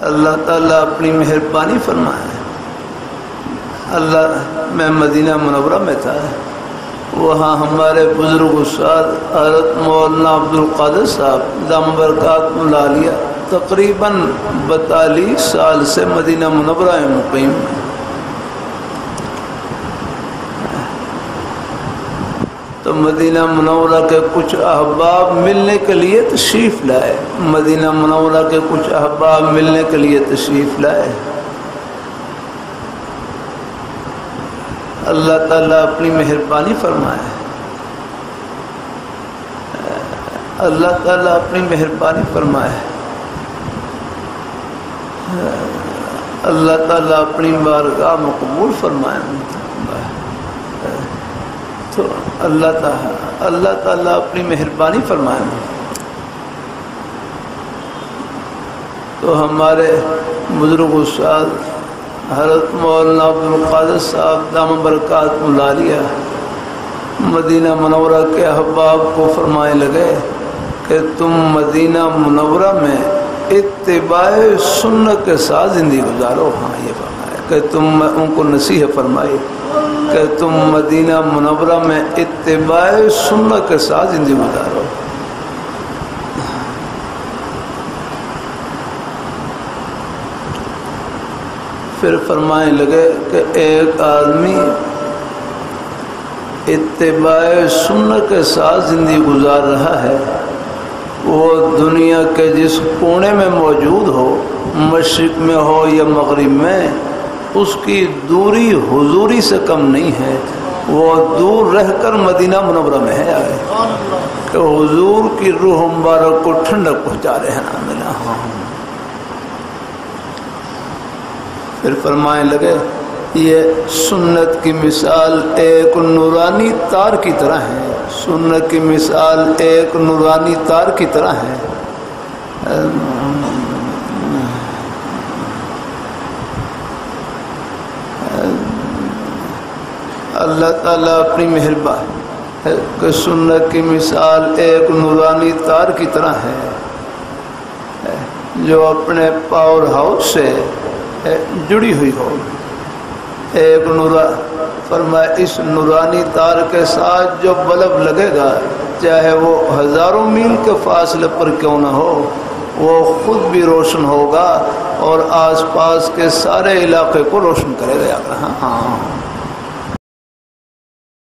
اللہ تعالیٰ اپنی مہربانی فرمائے۔ اللہ میں مدینہ منورہ میں تھا، وہاں ہمارے بزرگ استاد حضرت مولانا عبدالقادر صاحب دام برکات ملالیہ تقریباً 42 سال سے مدینہ منورہ میں مقیم ہیں۔ تو مدینہ منورہ کے کچھ احباب ملنے کے لیے تشریف لائے، مدینہ منورہ کے کچھ احباب ملنے کے لیے تشریف لائے۔ اللہ تعالیٰ اپنی مہربانی فرمائے، اللہ تعالیٰ اپنی مہربانی فرمائے، اللہ تعالیٰ اپنی بارگاہ مقبول فرمائے۔ تو اللہ تعالیٰ اپنی مہربانی فرمائے۔ تو ہمارے بزرگ استاد حضرت مولانا عبدالقادر صاحب دام برکات ملالیہ مدینہ منورہ کے احباب کو فرمائے لگے کہ تم مدینہ منورہ میں اتباع سنت کے ساتھ زندگی گزارو۔ ہاں یہ فرمایا کہ تم، ان کو نصیحت فرمائی کہ تم مدینہ منورہ میں اتباع سنت کے ساتھ زندگی گزارو۔ پھر فرمائے لگے کہ ایک آدمی اتباع سنت کے ساتھ زندگی گزار رہا ہے، وہ دنیا کے جس کونے میں موجود ہو، مشرق میں ہو یا مغرب میں، اس کی دوری حضوری سے کم نہیں ہے۔ وہ دور رہ کر مدینہ منورہ میں ہے آئے کہ حضور کی روح مبارک کو ٹھنڈک پہنچا رہے ہیں آمینہ۔ پھر فرمائے لگے یہ سنت کی مثال ایک نورانی تار کی طرح ہے، سنت کی مثال ایک نورانی تار کی طرح ہے۔ اللہ تعالیٰ اپنی مہربانی کہ سنت کی مثال ایک نورانی تار کی طرح ہے جو اپنے پاور ہاؤس سے جڑی ہوئی ہو۔ ایک فرمایا اس نورانی تار کے ساتھ جو بلب لگے گا، چاہے وہ ہزاروں میل کے فاصلے پر کیوں نہ ہو، وہ خود بھی روشن ہوگا اور آس پاس کے سارے علاقے کو روشن کرے گا۔ ہاں